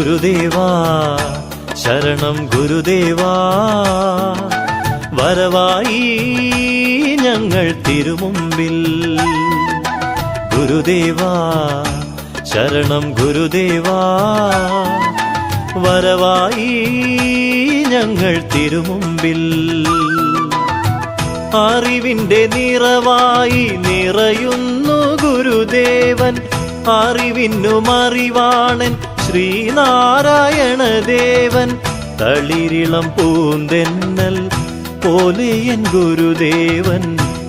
ഗുരുദേവാ ശരണം ഗുരുദേവാ, വരവായി ഞങ്ങൾ തിരുമുമ്പിൽ. ഗുരുദേവാ ശരണം ഗുരുദേവാ, വരവായി ഞങ്ങൾ തിരുമുമ്പിൽ. അറിവിന്റെ നിറവായി നിറയുന്നു ഗുരുദേവൻ, അറിവിനും അറിവാണൻ ശ്രീനാരായണദേവൻ. തളിരിളം പൂന്തെന്നൽ പോലെ എൻ ഗുരുദേവൻ,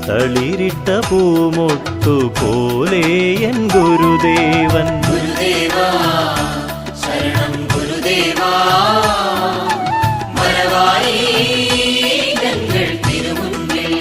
തളിരിട്ട പൂമൊട്ടു പോലെ എൻ ഗുരുദേവൻ. ഗുരുദേവാ ശരണം ഗുരുദേവാ, വരവായി ഞങ്ങൾ തിരുമുമ്പിൽ.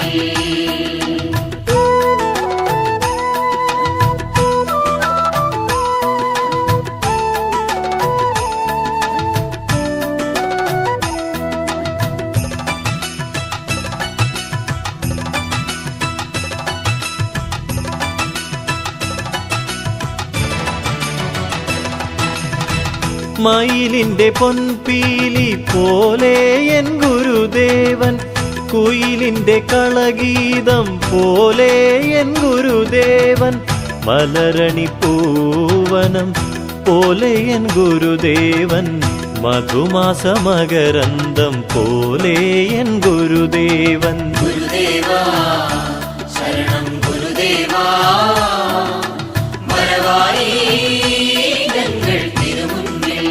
മയിലിന്റെ പൊൻപീലി പോലെ എൻ ഗുരുദേവൻ, കുയിലിന്റെ കളഗീതം പോലെ എൻ ഗുരുദേവൻ. മലരണി പൂവനം പോലെ എൻ ഗുരുദേവൻ, മധുമാസമകരന്തം പോലെ എൻ ഗുരുദേവൻ. ഗുരുദേവാ ശരണം ഗുരുദേവാ, വരവായി ഞങ്ങൾ തിരുമുമ്പിൽ.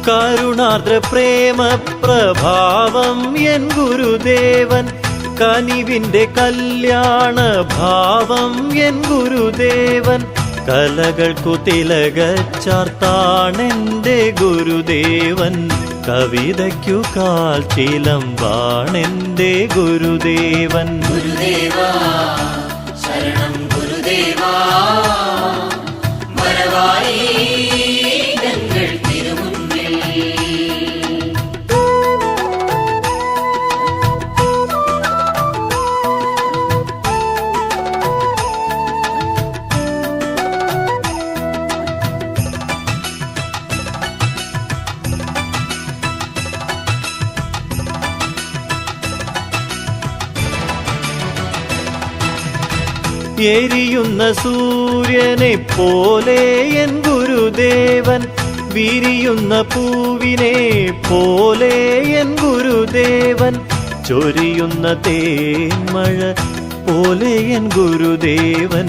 കരുണാർദ്ര പ്രേമ പ്രഭാവം എൻ ഗുരുദേവൻ, കനിവിന്റെ കല്യാണ ഭാവം എൻ ഗുരുദേവൻ. കലകൾക്കു തിലകച്ചാർത്താണെന്റെ ഗുരുദേവൻ, കവിതയ്ക്കു കാൽ ചിലമ്പാണെന്റെ ഗുരുദേവൻ. ഗുരുദേവാ ശരണം ഗുരുദേവാ, വരവായി ഞങ്ങൾ തിരുമുമ്പിൽ. എരിയുന്ന സൂര്യനെ പോലെ എൻ ഗുരുദേവൻ, വിരിയുന്ന പൂവിനെ പോലെ എൻ ഗുരുദേവൻ. ചൊരിയുന്ന തേന്മഴ പോലെ എൻ ഗുരുദേവൻ,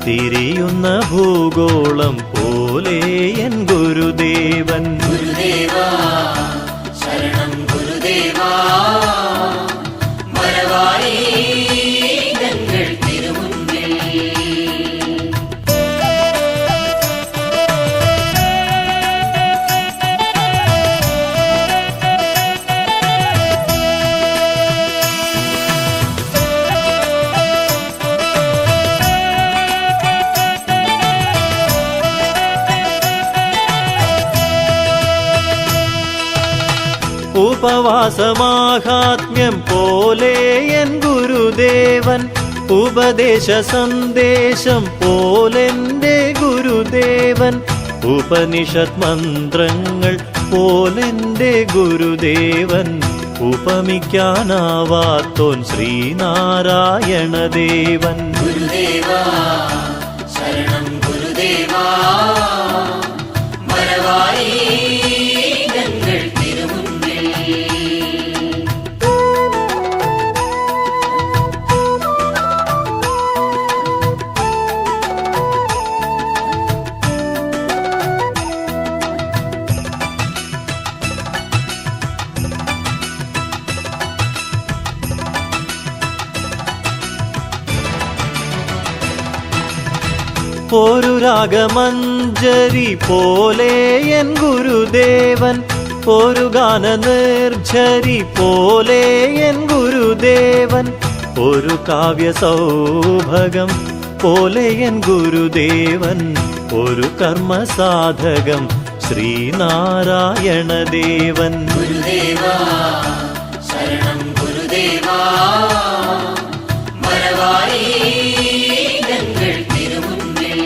തിരിയുന്ന ഭൂഗോളം പോലെ എൻ ഗുരുദേവൻ. ഗുരുദേവാ ശരണം ഗുരുദേവാ, വരവായി ഞങ്ങൾ തിരുമുമ്പിൽ. ഉപവാസമാഹാത്മ്യം പോലെ എൻ ഗുരുദേവൻ, ഉപദേശ സന്ദേശം പോലെന്റെ ഗുരുദേവൻ. ഉപനിഷത് മന്ത്രങ്ങൾ പോലെന്റെ ഗുരുദേവൻ, ഉപമിക്കാനാവാത്തോൻ ശ്രീനാരായണദേവൻ. ഗുരുദേവാ ശരണം ഗുരുദേവാ, വരവായി ഞങ്ങൾ തിരുമുമ്പിൽ. ഒരു രാഗമഞ്ജരി പോലെ എൻ ഗുരുദേവൻ, ഒരു ഗാന നിർഝരി പോലെ എൻ ഗുരുദേവൻ. ഒരു കാവ്യസൗഭകം പോലെ എൻ ഗുരുദേവൻ, ഒരു കർമ്മസാധകം ശ്രീനാരായണദേവൻ. ഗുരുദേവാ ശരണം ഗുരുദേവാ മറവായി ഞങ്ങൾ തിരുമുന്നിൽ.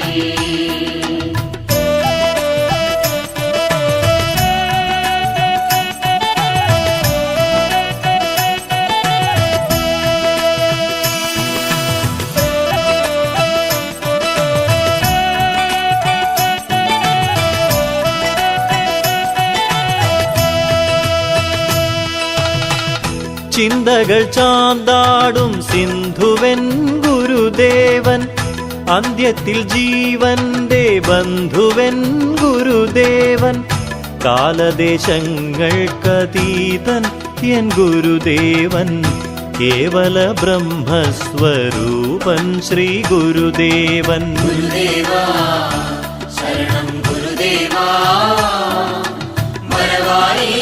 ചിന്തകൾ ചാന്താടും സിന്ധുവൻ ഗുരുദേവൻ, അന്ത്യത്തിൽ ജീവന്റെ ബന്ധുവൻ ഗുരുദേവൻ. കാലദേശങ്ങൾക്കതീതൻ എൻ ഗുരുദേവൻ, കേവല ബ്രഹ്മസ്വരൂപൻ ശ്രീ ഗുരുദേവൻ. ഗുരുദേവാ ശരണം ഗുരുദേവാ മറവായി